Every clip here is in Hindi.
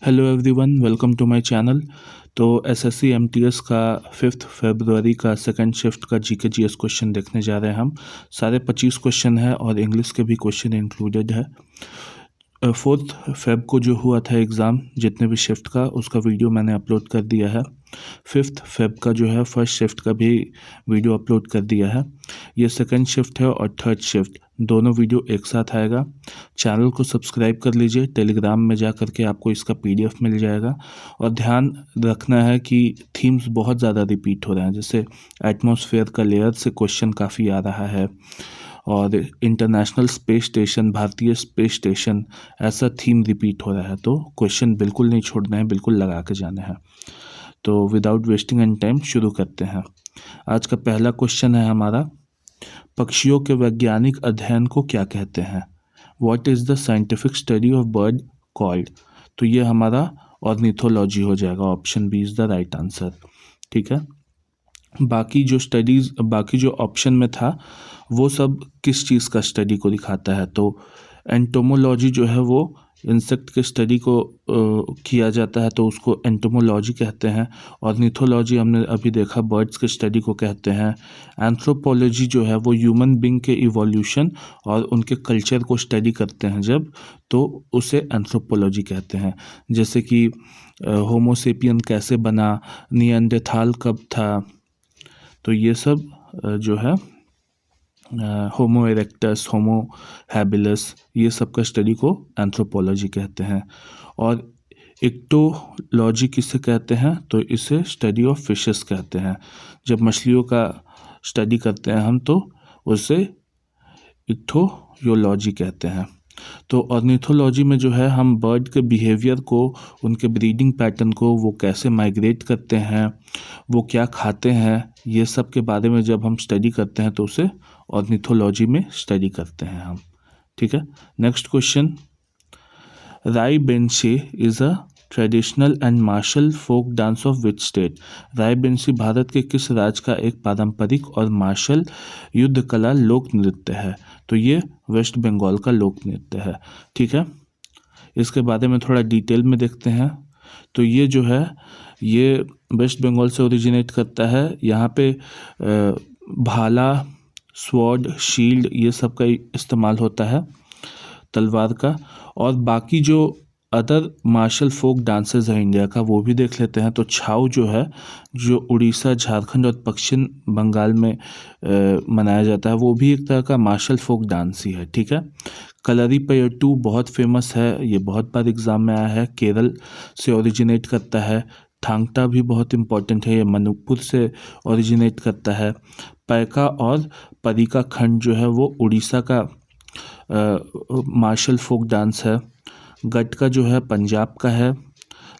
Hello everyone, welcome to my channel. तो एसएससी एमटीएस का 5 फरवरी का सेकंड शिफ्ट का जीके जीएस क्वेश्चन देखने जा रहे हैं हम। सारे 25 क्वेश्चन है और इंग्लिश के भी क्वेश्चन इंक्लूडेड है। 4 फेब को जो हुआ था एग्ज़ाम जितने भी शिफ्ट का, उसका वीडियो मैंने अपलोड कर दिया है। 5 फेब का जो है फर्स्ट शिफ्ट का भी वीडियो अपलोड कर दिया है। ये सेकंड शिफ्ट है और थर्ड शिफ्ट दोनों वीडियो एक साथ आएगा। चैनल को सब्सक्राइब कर लीजिए, टेलीग्राम में जा कर के आपको इसका पीडीएफ मिल जाएगा। और ध्यान रखना है कि थीम्स बहुत ज़्यादा रिपीट हो रहे हैं, जैसे एटमॉस्फेयर का लेयर से क्वेश्चन काफ़ी आ रहा है, और इंटरनेशनल स्पेस स्टेशन, भारतीय स्पेस स्टेशन, ऐसा थीम रिपीट हो रहा है। तो क्वेश्चन बिल्कुल नहीं छोड़ना है, बिल्कुल लगा के जाना है। तो विदाउट वेस्टिंग एनी टाइम शुरू करते हैं। आज का पहला क्वेश्चन है हमारा, पक्षियों के वैज्ञानिक अध्ययन को क्या कहते हैं? What is the scientific study of bird called? तो ये हमारा ऑर्निथोलॉजी हो जाएगा। Option B is the right answer. ठीक है। बाकी जो ऑप्शन में था वो सब किस चीज़ का स्टडी को दिखाता है? तो एंटोमोलॉजी जो है वो इंसेक्ट के स्टडी को किया जाता है, तो उसको एंटोमोलॉजी कहते हैं। ऑर्निथोलॉजी हमने अभी देखा बर्ड्स के स्टडी को कहते हैं। एंथ्रोपोलॉजी जो है वो ह्यूमन बींग के इवोल्यूशन और उनके कल्चर को स्टडी करते हैं जब, तो उसे एंथ्रोपोलॉजी कहते हैं। जैसे कि होमोसेपियन कैसे बना, नियंडरथाल कब था, तो ये सब जो है होमो इरेक्टस, होमो हैबिलस, ये सब का स्टडी को एंथ्रोपोलॉजी कहते हैं। और इक्टोलॉजी किसे कहते हैं? तो इसे स्टडी ऑफ फिशेस कहते हैं। जब मछलियों का स्टडी करते हैं हम, तो उसे इक्टोलॉजी कहते हैं। तो ऑर्निथोलॉजी में जो है हम बर्ड के बिहेवियर को, उनके ब्रीडिंग पैटर्न को, वो कैसे माइग्रेट करते हैं, वो क्या खाते हैं, ये सब के बारे में जब हम स्टडी करते हैं तो उसे ऑर्निथोलॉजी में स्टडी करते हैं हम। ठीक है। Next question, Raibenshe is a traditional and martial folk dance of which state? Raibenshe Bharat के किस राज्य का एक पारंपरिक और मार्शल युद्ध कला लोक नृत्य है? तो ये वेस्ट बंगाल का लोक नृत्य है। ठीक है। इसके बारे में थोड़ा डिटेल में देखते हैं। तो ये जो है ये वेस्ट बंगाल से ओरिजिनेट करता है। यहाँ पे भाला, स्वॉर्ड, शील्ड, ये सब का इस्तेमाल होता है, तलवार का। और बाकी जो अदर मार्शल फोक डांसेस है इंडिया का, वो भी देख लेते हैं। तो छाऊ जो है, जो उड़ीसा, झारखंड और पश्चिम बंगाल में मनाया जाता है, वो भी एक तरह का मार्शल फोक डांस ही है। ठीक है। कलरीपयट्टू बहुत फेमस है, ये बहुत बार एग्जाम में आया है, केरल से ओरिजिनेट करता है। थांगटा भी बहुत इम्पोर्टेंट है, ये मणिपुर से ओरिजिनेट करता है। पैका और परिका खंड जो है वो उड़ीसा का मार्शल फोक डांस है। गटका जो है पंजाब का है।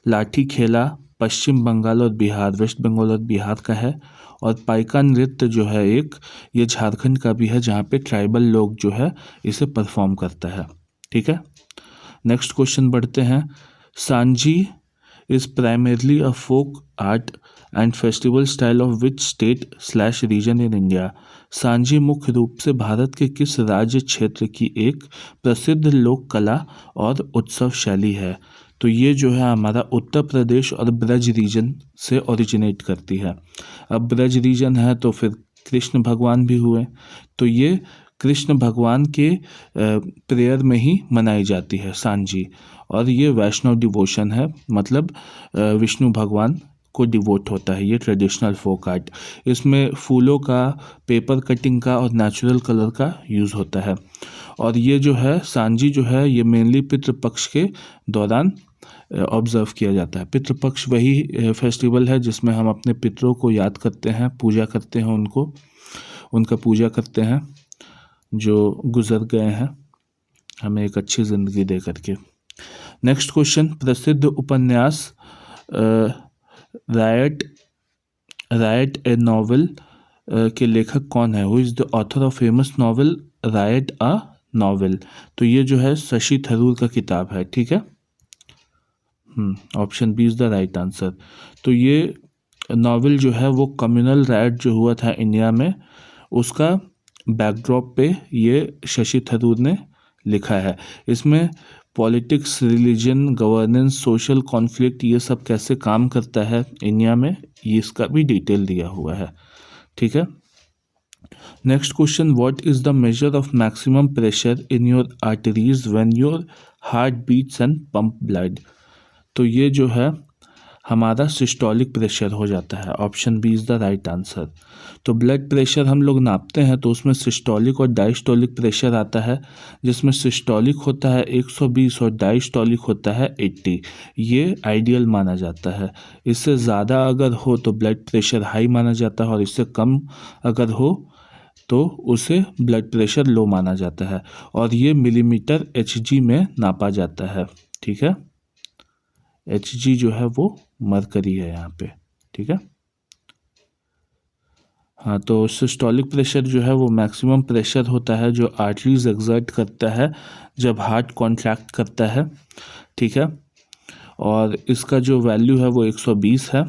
लाठी खेला पश्चिम बंगाल और बिहार, वेस्ट बंगाल और बिहार का है। और पाइका नृत्य जो है ये झारखंड का भी है, जहाँ पे ट्राइबल लोग जो है इसे परफॉर्म करता है। ठीक है। नेक्स्ट क्वेश्चन बढ़ते हैं। Sanji is primarily a folk art and festival style of which state / region in India? Sanji मुख्य रूप से भारत के किस राज्य क्षेत्र की एक प्रसिद्ध लोक कला और उत्सव शैली है? तो ये जो है हमारा उत्तर प्रदेश और ब्रज रीजन से ओरिजिनेट करती है। अब ब्रज रीजन है तो फिर कृष्ण भगवान भी हुए, तो ये कृष्ण भगवान के प्रेयर में ही मनाई जाती है सांजी। और ये वैष्णव डिवोशन है, मतलब विष्णु भगवान को डिवोट होता है ये ट्रेडिशनल फोक आर्ट। इसमें फूलों का, पेपर कटिंग का और नेचुरल कलर का यूज़ होता है। और ये जो है सांजी जो है ये मेनली पितृपक्ष के दौरान ऑब्जर्व किया जाता है। पितृपक्ष वही फेस्टिवल है जिसमें हम अपने पितरों को याद करते हैं, पूजा करते हैं, उनका पूजा करते हैं जो गुजर गए हैं हमें एक अच्छी ज़िंदगी दे करके। नेक्स्ट क्वेश्चन, प्रसिद्ध उपन्यास रायट ए नॉवल के लेखक कौन है? Who is the author of famous novel write a novel? तो ये जो है शशि थरूर का किताब है। ठीक है। Option B is the right answer. तो ये नॉवल जो है वो कम्युनल रायट जो हुआ था इंडिया में, उसका बैकड्रॉप पे ये शशि थरूर ने लिखा है। इसमें politics, religion, governance, social conflict, ये सब कैसे काम करता है इंडिया में, ये इसका भी डिटेल दिया हुआ है। ठीक है। Next question, what is the measure of maximum pressure in your arteries when your heart beats and pump blood. तो ये जो है हमारा सिस्टोलिक प्रेशर हो जाता है। Option B is the right answer. तो ब्लड प्रेशर हम लोग नापते हैं तो उसमें सिस्टोलिक और डायस्टोलिक प्रेशर आता है, जिसमें सिस्टोलिक होता है 120 और डायस्टोलिक होता है 80। ये आइडियल माना जाता है। इससे ज़्यादा अगर हो तो ब्लड प्रेशर हाई माना जाता है और इससे कम अगर हो तो उसे ब्लड प्रेशर लो माना जाता है। और ये मिलीमीटर HG में नापा जाता है। ठीक है। HG जो है वो मरकरी है यहाँ पे। ठीक है। हाँ, तो सिस्टोलिक प्रेशर जो है वो मैक्सिमम प्रेशर होता है जो आर्टरीज एक्सर्ट करता है जब हार्ट कॉन्ट्रैक्ट करता है। ठीक है। और इसका जो वैल्यू है वो 120 है।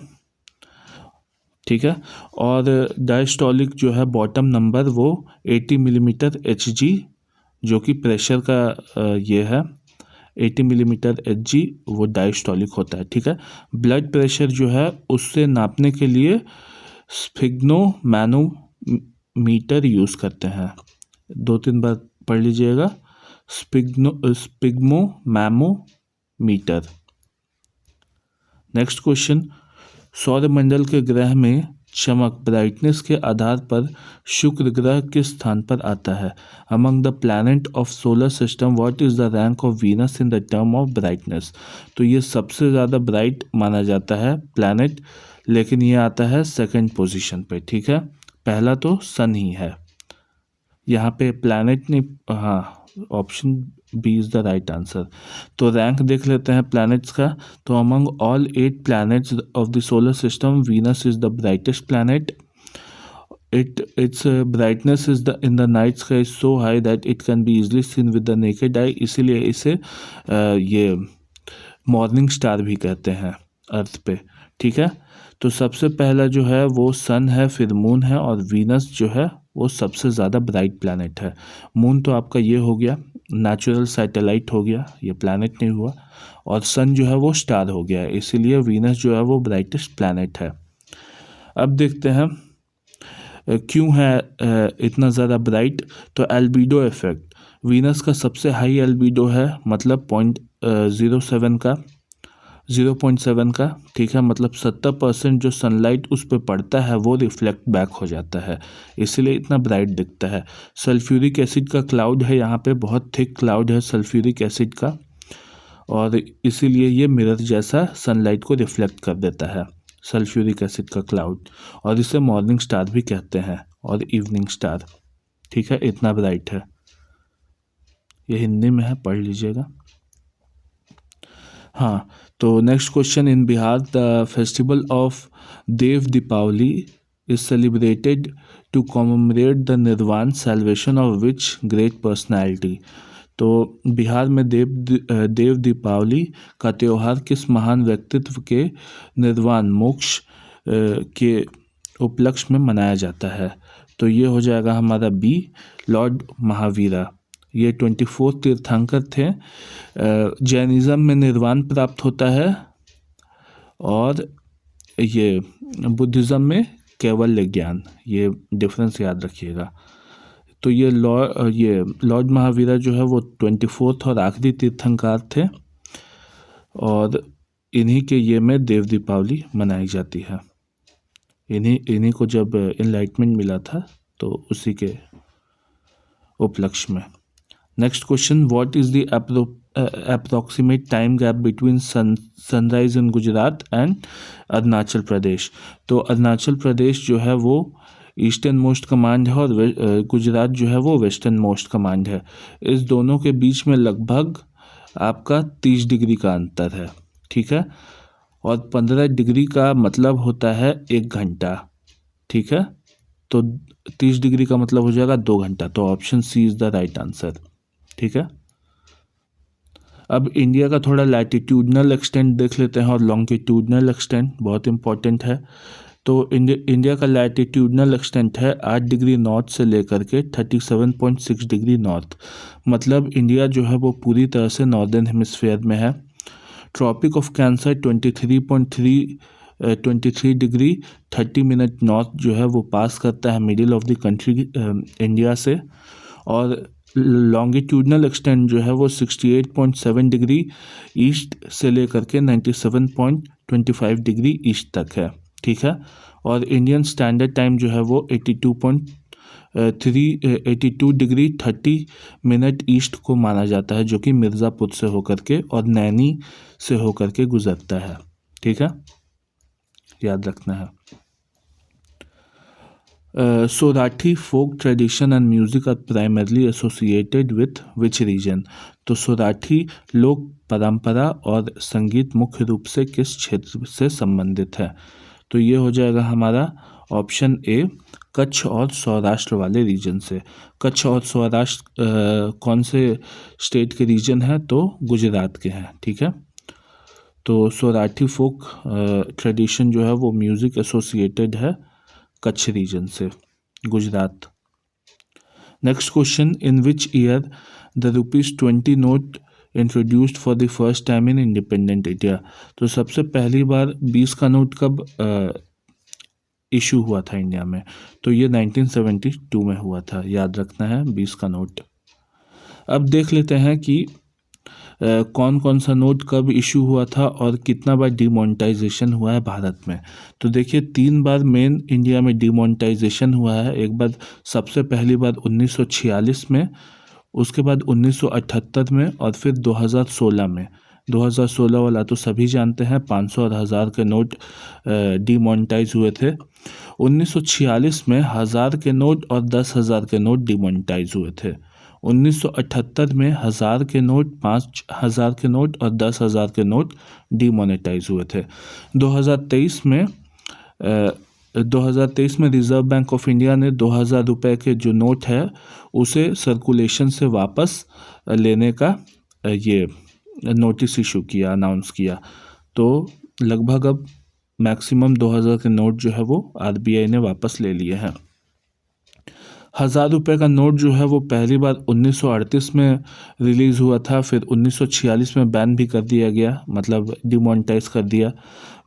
ठीक है। और डायस्टोलिक जो है बॉटम नंबर वो 80 मिलीमीटर HG जो कि प्रेशर का ये है 80 मिलीमीटर HG वो डायस्टोलिक होता है। ठीक है। ब्लड प्रेशर जो है उससे नापने के लिए स्फिग्नोमैनोमीटर यूज़ करते हैं। 2-3 बार पढ़ लीजिएगा, स्पिग्मोमैमोमीटर। नेक्स्ट क्वेश्चन, सौरमंडल के ग्रह में चमक ब्राइटनेस के आधार पर शुक्र ग्रह किस स्थान पर आता है। Among the planet of solar system what is the rank of Venus in the term of brightness. तो ये सबसे ज़्यादा ब्राइट माना जाता है प्लैनेट, लेकिन ये आता है सेकंड पोजीशन पे। ठीक है। पहला तो सन ही है यहाँ पे, प्लैनेट नहीं। हाँ, option B is the right answer. तो रैंक देख लेते हैं प्लैनेट्स का। तो among all 8 planets of the solar system Venus is the brightest planet. its brightness is in the night sky is so high that it can be easily seen with the naked eye, इसीलिए इसे ये मॉर्निंग स्टार भी कहते हैं अर्थ पे। ठीक है। तो सबसे पहला जो है वो सन है, फिर मून है, और वीनस जो है वो सबसे ज़्यादा ब्राइट प्लैनेट है। मून तो आपका ये हो गया नेचुरल सैटेलाइट हो गया, ये प्लैनेट नहीं हुआ। और सन जो है वो स्टार हो गया, इसीलिए वीनस जो है वो ब्राइटेस्ट प्लैनेट है। अब देखते हैं क्यों है इतना ज़्यादा ब्राइट। तो एल्बिडो इफेक्ट, वीनस का सबसे हाई एल्बिडो है, मतलब 0.7 का। ठीक है। मतलब 70% जो सनलाइट उस पर पड़ता है वो रिफ्लेक्ट बैक हो जाता है, इसलिए इतना ब्राइट दिखता है। सल्फ्यूरिक एसिड का क्लाउड है यहाँ पे, बहुत थिक क्लाउड है सल्फ्यूरिक एसिड का, और इसीलिए ये मिरर जैसा सनलाइट को रिफ्लेक्ट कर देता है, सल्फ्यूरिक एसिड का क्लाउड। और इसे मॉर्निंग स्टार भी कहते हैं और इवनिंग स्टार। ठीक है। इतना ब्राइट है, ये हिंदी में है, पढ़ लीजिएगा। हाँ, तो next question, in Bihar the festival of Dev Deepawali is celebrated to commemorate the nirvana salvation of which great personality. तो बिहार में देव दीपावली का त्यौहार किस महान व्यक्तित्व के निर्वाण मोक्ष के उपलक्ष्य में मनाया जाता है। तो ये हो जाएगा हमारा बी, लॉर्ड महावीरा। ये 24 तीर्थंकर थे। जैनिज़्म में निर्वाण प्राप्त होता है और ये बुद्धिज़्म में केवल ज्ञान, ये डिफरेंस याद रखिएगा। तो ये लॉर्ड महावीरा जो है वो 24th और आखिरी तीर्थंकर थे, और इन्हीं के ये में देव दीपावली मनाई जाती है। इन्हीं को जब इनलाइटमेंट मिला था तो उसी के उपलक्ष्य में। Next question, what is the approximate time gap between sunrise in Gujarat and Arunachal Pradesh. तो अरुणाचल प्रदेश जो है वो ईस्टर्न मोस्ट कमांड है और गुजरात जो है वो वेस्टर्न मोस्ट कमांड है। इस दोनों के बीच में लगभग आपका 30 डिग्री का अंतर है। ठीक है। और 15 डिग्री का मतलब होता है 1 घंटा। ठीक है। तो 30 डिग्री का मतलब हो जाएगा 2 घंटा। तो option C is the right answer. ठीक है। अब इंडिया का थोड़ा लैटिट्यूडनल एक्सटेंट देख लेते हैं और लॉन्गिट्यूडनल एक्सटेंट बहुत इंपॉर्टेंट है। तो तो इंडिया का लैटिट्यूडनल एक्सटेंट है 8 डिग्री नॉर्थ से लेकर के 37.6 डिग्री नॉर्थ, मतलब इंडिया जो है वो पूरी तरह से नॉर्दर्न हेमिस्फीयर में है। Tropic of Cancer 23 degree 30 minute north जो है वो पास करता है middle of the country India से, और लॉन्गिट्यूडनल एक्सटेंट जो है वो 68.7 डिग्री ईस्ट से लेकर के 97.25 डिग्री ईस्ट तक है, ठीक है। और इंडियन स्टैंडर्ड टाइम जो है वो 82 डिग्री 30 मिनट ईस्ट को माना जाता है, जो कि मिर्ज़ापुर से होकर के और नैनी से होकर के गुजरता है, ठीक है, याद रखना है। Sorathi folk tradition and music are primarily associated with which region. तो सोराठी लोक परंपरा और संगीत मुख्य रूप से किस क्षेत्र से संबंधित है? तो ये हो जाएगा हमारा ऑप्शन ए, कच्छ और सौराष्ट्र वाले रीजन से। कच्छ और सौराष्ट्र कौन से स्टेट के रीजन है? तो गुजरात के हैं, ठीक है। तो सोराठी फोक ट्रेडिशन जो है वो म्यूज़िक एसोसिएटेड है कच्छ रीजन से, Gujarat. Next question, in which year the ₹20 note introduced for the first time in independent India. तो सबसे पहली बार 20 का नोट कब इशू हुआ था इंडिया में? तो ये 1972 में हुआ था, याद रखना है 20 का नोट। अब देख लेते हैं कि कौन कौन सा नोट कब इशू हुआ था और कितना बार डिमोनेटाइजेशन हुआ है भारत में। तो देखिए 3 बार मेन इंडिया में डिमोनेटाइजेशन हुआ है। एक बार सबसे पहली बार 1946 में, उसके बाद 1978 में और फिर 2016 में। 2016 वाला तो सभी जानते हैं, 500 और 1000 के नोट डिमोनेटाइज हुए थे। 1946 में 1000 के नोट और 10,000 के नोट डिमोनेटाइज हुए थे। 1978 में 1000 के नोट, 5000 के नोट और 10,000 के नोट डिमोनेटाइज हुए थे। 2023 में रिजर्व बैंक ऑफ इंडिया ने 2000 रुपये के जो नोट है उसे सर्कुलेशन से वापस लेने का ये नोटिस इशू किया, अनाउंस किया। तो लगभग अब मैक्सिमम 2000 के नोट जो है वो आरबीआई ने वापस ले लिए हैं। 1000 रुपये का नोट जो है वो पहली बार 1938 में रिलीज़ हुआ था, फिर 1946 में बैन भी कर दिया गया, मतलब डिमोनेटाइज कर दिया।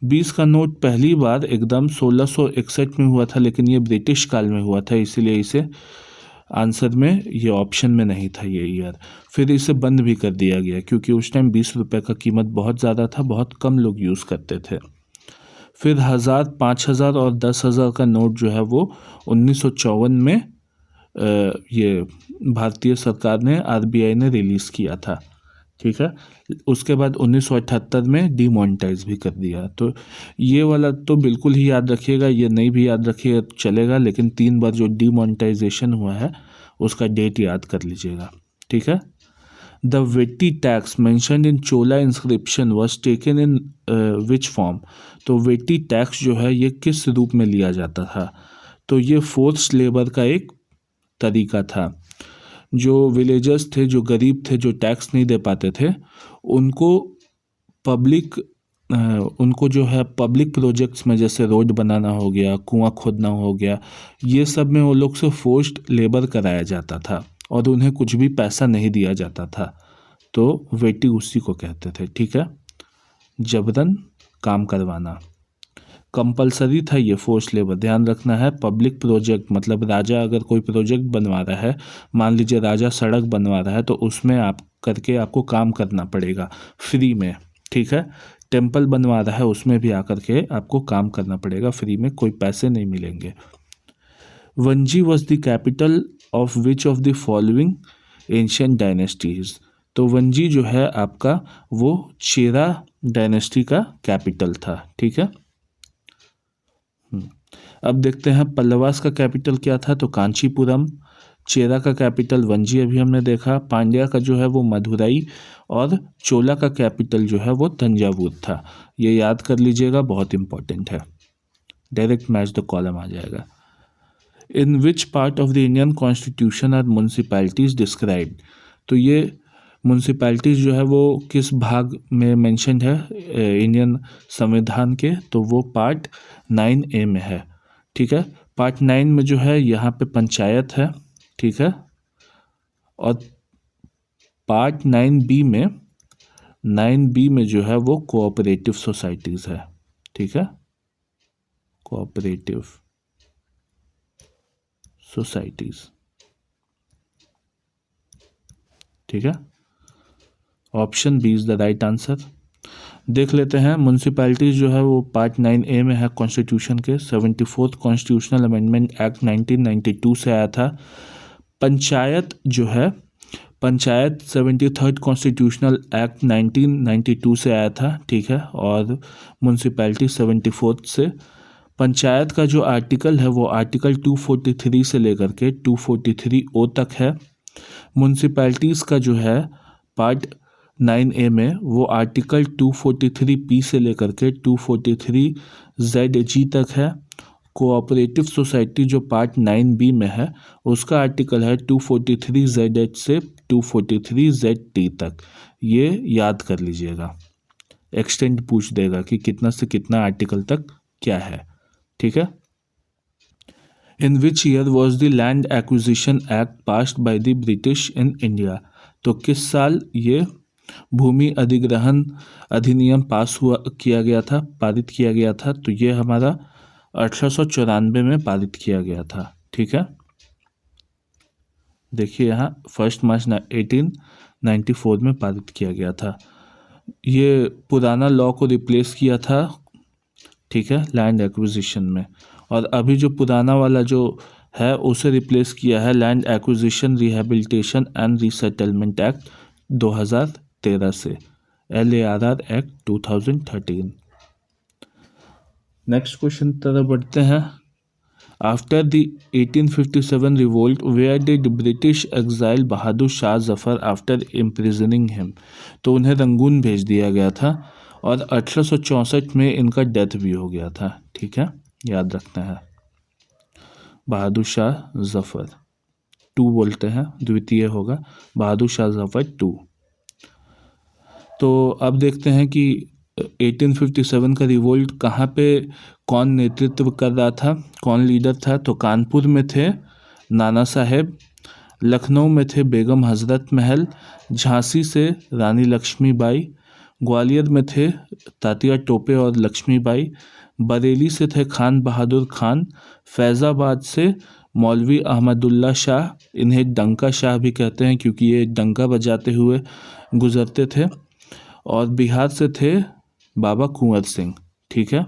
20 का नोट पहली बार एकदम 1661 में हुआ था, लेकिन ये ब्रिटिश काल में हुआ था, इसीलिए इसे आंसर में ये ऑप्शन में नहीं था ये ईयर। फिर इसे बंद भी कर दिया गया क्योंकि उस टाइम 20 रुपये का कीमत बहुत ज़्यादा था, बहुत कम लोग यूज़ करते थे। फिर 1000, 5000 और 10,000 का नोट जो है वो 1954 में ये भारतीय सरकार ने, आरबीआई ने रिलीज़ किया था, ठीक है। उसके बाद 1978 में डिमोनेटाइज भी कर दिया। तो ये वाला तो बिल्कुल ही याद रखिएगा, ये नहीं भी याद रखिएगा तो चलेगा, लेकिन 3 बार जो डिमोनेटाइजेशन हुआ है उसका डेट याद कर लीजिएगा, ठीक है। The vetti tax mentioned in Chola inscription was taken in which form. तो वेटी टैक्स जो है ये किस रूप में लिया जाता था? तो ये फोर्स्ड लेबर का एक तरीका था। जो विलेजर्स थे, जो गरीब थे, जो टैक्स नहीं दे पाते थे, उनको जो है पब्लिक प्रोजेक्ट्स में, जैसे रोड बनाना हो गया, कुआं खोदना हो गया, ये सब में वो लोग से फोर्स्ड लेबर कराया जाता था और उन्हें कुछ भी पैसा नहीं दिया जाता था। तो वेटी उसी को कहते थे, ठीक है, जबरन काम करवाना। कंपलसरी था ये फोर्स लेबर, ध्यान रखना है। पब्लिक प्रोजेक्ट मतलब राजा अगर कोई प्रोजेक्ट बनवा रहा है, मान लीजिए राजा सड़क बनवा रहा है, तो उसमें आपको काम करना पड़ेगा फ्री में, ठीक है। टेम्पल बनवा रहा है, उसमें भी आकर के आपको काम करना पड़ेगा फ्री में, कोई पैसे नहीं मिलेंगे। Vanji was the capital of which of the following ancient dynasties. तो वंजी जो है आपका वो चेरा डायनेस्टी का कैपिटल था, ठीक है। अब देखते हैं पल्लवास का कैपिटल क्या था। तो कांचीपुरम। चेरा का कैपिटल वंजी अभी हमने देखा। पांड्या का जो है वो मदुरई और चोला का कैपिटल जो है वो तंजावुर था। ये याद कर लीजिएगा, बहुत इंपॉर्टेंट है, डायरेक्ट मैच द कॉलम आ जाएगा। In which part of the Indian constitution are municipalities described. तो ये म्यूनसिपैलिटीज़ जो है वो किस भाग में मेंशन्ड है इंडियन संविधान के, तो वो पार्ट 9A में है। ठीक है, पार्ट 9 में जो है यहाँ पे पंचायत है। ठीक है, और पार्ट 9B में जो है वो कोऑपरेटिव सोसाइटीज़ है। ठीक है, कोऑपरेटिव सोसाइटीज़। ठीक है, option B is the right answer. देख लेते हैं, म्यूनसिपैलिटीज़ जो है वो पार्ट 9A में है कॉन्स्टिट्यूशन के। 74th कॉन्स्टिट्यूशनल अमेंडमेंट एक्ट 1992 से आया था। पंचायत जो है, पंचायत 73rd कॉन्स्टिट्यूशनल एक्ट 1992 से आया था। ठीक है, और म्यूनसिपैलिटी 74th से। पंचायत का जो आर्टिकल है वो आर्टिकल 243 से लेकर के 243O तक है। म्यूनसिपैलिटीज़ का जो है पार्ट 9A में वो आर्टिकल 243P से लेकर के 243ZG तक है। कोऑपरेटिव सोसाइटी जो पार्ट 9B में है उसका आर्टिकल है 243ZH से 243ZT तक। ये याद कर लीजिएगा, एक्सटेंड पूछ देगा कि कितना से कितना आर्टिकल तक क्या है। ठीक है, in which year was the land acquisition act passed by the British in India. तो किस साल ये भूमि अधिग्रहण अधिनियम किया गया था, पारित किया गया था। तो ये हमारा 1894 में पारित किया गया था। ठीक है, देखिए यहाँ 1 मार्च 1894 में पारित किया गया था। ये पुराना लॉ को रिप्लेस किया था। ठीक है, लैंड एक्विजिशन में। और अभी जो पुराना वाला जो है उसे रिप्लेस किया है land acquisition rehabilitation and resettlement act 2013 से, LARR एक्ट 2013। नेक्स्ट क्वेश्चन तरफ बढ़ते हैं। After the 1857 revolt where did British exile Bahadur Shah Zafar after imprisoning him. तो उन्हें रंगून भेज दिया गया था और 1864 में इनका डेथ भी हो गया था। ठीक है, याद रखना है। बहादुर शाह जफर 2 बोलते हैं, द्वितीय होगा बहादुर शाह जफर 2। तो अब देखते हैं कि 1857 का रिवोल्ट कहाँ पे कौन नेतृत्व कर रहा था, कौन लीडर था। तो कानपुर में थे नाना साहेब, लखनऊ में थे बेगम हजरत महल, झांसी से रानी लक्ष्मीबाई, ग्वालियर में थे तात्या टोपे और लक्ष्मीबाई, बरेली से थे खान बहादुर खान, फैज़ाबाद से मौलवी अहमदुल्ला शाह, इन्हें डंका शाह भी कहते हैं क्योंकि ये डंका बजाते हुए गुजरते थे, और बिहार से थे बाबा कुंवर सिंह। ठीक है,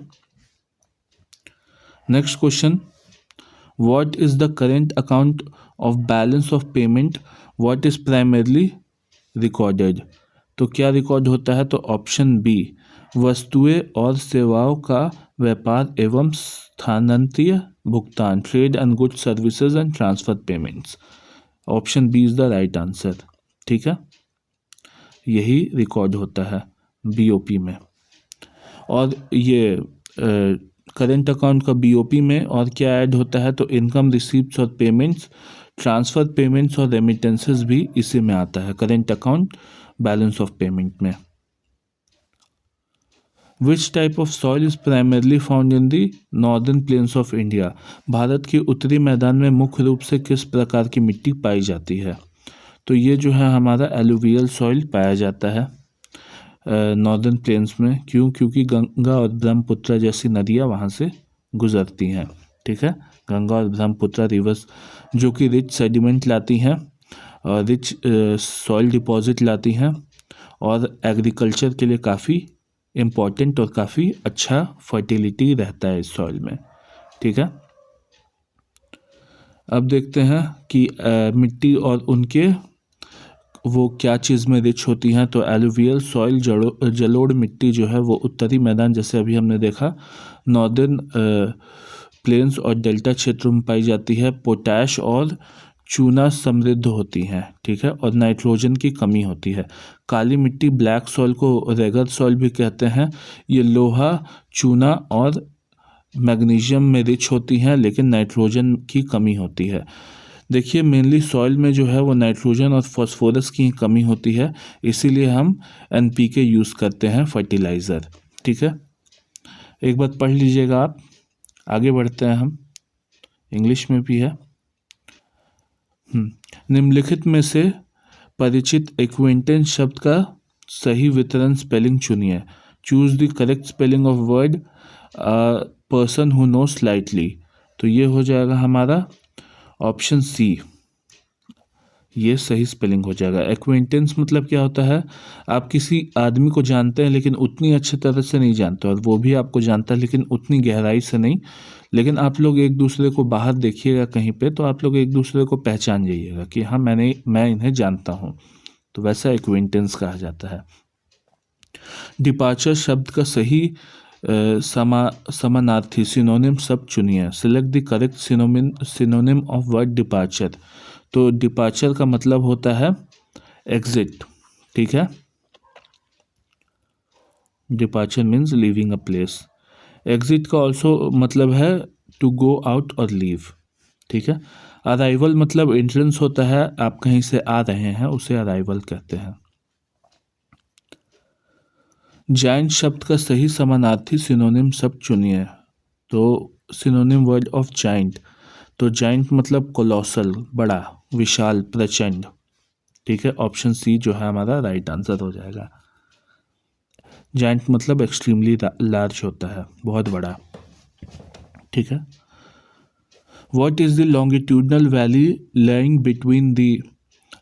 next question, what is the current account of balance of payment what is primarily recorded. तो क्या रिकॉर्ड होता है। तो ऑप्शन बी, वस्तुएं और सेवाओं का व्यापार एवं स्थानांतरित भुगतान, trade and good services and transfer payments. Option B is the right answer. ठीक है, यही रिकॉर्ड होता है BOP में। और ये करेंट अकाउंट का BOP में और क्या ऐड होता है। तो इनकम रिसीप्ट्स और पेमेंट्स, ट्रांसफ़र पेमेंट्स और रेमिटेंसेस भी इसी में आता है, current account balance of payment में। Which type of soil is primarily found in the northern plains of India. Bharat के उत्तरी मैदान में मुख्य रूप से किस प्रकार की मिट्टी पाई जाती है। तो ये जो है हमारा एलुवियल सॉइल पाया जाता है नॉर्दर्न प्लेन्स में। क्योंकि गंगा और ब्रह्मपुत्र जैसी नदियाँ वहाँ से गुजरती हैं। ठीक है, गंगा और ब्रह्मपुत्र रिवर्स जो कि रिच सेडिमेंट लाती हैं और रिच सॉइल डिपॉजिट लाती हैं और एग्रीकल्चर के लिए काफ़ी इम्पॉर्टेंट और काफ़ी अच्छा फर्टिलिटी रहता है इस सॉइल में। ठीक है, अब देखते हैं कि मिट्टी और उनके वो क्या चीज़ में रिच होती हैं। तो एलुवियल सॉइल जलोढ़ मिट्टी जो है वो उत्तरी मैदान, जैसे अभी हमने देखा, नॉर्दर्न प्लेन्स और डेल्टा क्षेत्रों में पाई जाती है। पोटैश और चूना समृद्ध होती हैं। ठीक है, और नाइट्रोजन की कमी होती है। काली मिट्टी ब्लैक सॉइल को रेगड सॉइल भी कहते हैं। ये लोहा, चूना और मैग्नीशियम में रिच होती हैं लेकिन नाइट्रोजन की कमी होती है। देखिए मेनली सॉइल में जो है वो नाइट्रोजन और फास्फोरस की कमी होती है, इसीलिए हम एनपीके यूज़ करते हैं फर्टिलाइज़र। ठीक है, एक बात पढ़ लीजिएगा आप। आगे बढ़ते हैं हम, इंग्लिश में भी है। निम्नलिखित में से परिचित एक्विंटेंस शब्द का सही वितरण स्पेलिंग चुनिए। Choose the correct spelling of word person who know slightly. तो ये हो जाएगा हमारा ऑप्शन सी, ये सही स्पेलिंग हो जाएगा। एक्विंटेंस मतलब क्या होता है, आप किसी आदमी को जानते हैं लेकिन उतनी अच्छी तरह से नहीं जानते, और वो भी आपको जानता है लेकिन उतनी गहराई से नहीं। लेकिन आप लोग एक दूसरे को बाहर देखिएगा कहीं पे, तो आप लोग एक दूसरे को पहचान जाइएगा कि हाँ मैं इन्हें जानता हूँ, तो वैसा एक्विंटेंस कहा जाता है। डिपार्चर शब्द का सही समानार्थी सिनोनिम शब्द चुनिए। Select the correct synonym of word departure. तो डिपार्चर का मतलब होता है एग्जिट। ठीक है, departure means leaving a place. Exit का ऑल्सो मतलब है टू गो आउट और लीव। ठीक है, अराइवल मतलब एंट्रेंस होता है, आप कहीं से आ रहे हैं, उसे अराइवल कहते हैं। जायंट शब्द का सही समानार्थी सिनोनिम शब्द चुनिए। तो सिनोनिम वर्ड ऑफ जायंट, तो जायंट मतलब कोलोसल, बड़ा, विशाल, प्रचंड। ठीक है, ऑप्शन सी जो है हमारा राइट आंसर हो जाएगा। जायंट मतलब एक्सट्रीमली लार्ज होता है, बहुत बड़ा। ठीक है, what is the longitudinal valley lying between the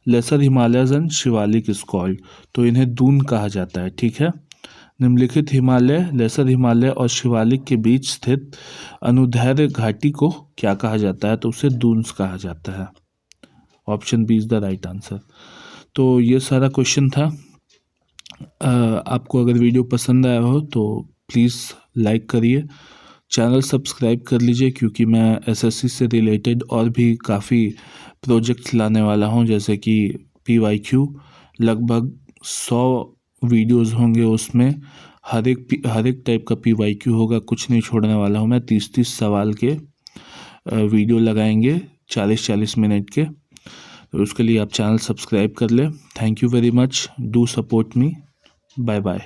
lesser Himalayas and Shivalik is called. तो इन्हें दून कहा जाता है। ठीक है, निम्नलिखित हिमालय, लेसर हिमालय और शिवालिक के बीच स्थित अनुदैर्ध्य घाटी को क्या कहा जाता है, तो उसे दून्स कहा जाता है। Option B is the right answer. तो ये सारा क्वेश्चन था। आपको अगर वीडियो पसंद आया हो तो प्लीज़ लाइक करिए, चैनल सब्सक्राइब कर लीजिए, क्योंकि मैं एसएससी से रिलेटेड और भी काफ़ी प्रोजेक्ट्स लाने वाला हूं, जैसे कि पीवाईक्यू, लगभग 100 वीडियोस होंगे उसमें, हर एक टाइप का पीवाईक्यू होगा, कुछ नहीं छोड़ने वाला हूं मैं। 30-30 सवाल के वीडियो लगाएंगे 40-40 मिनट के। तो उसके लिए आप चैनल सब्सक्राइब कर लें। Thank you very much, do support me, bye bye.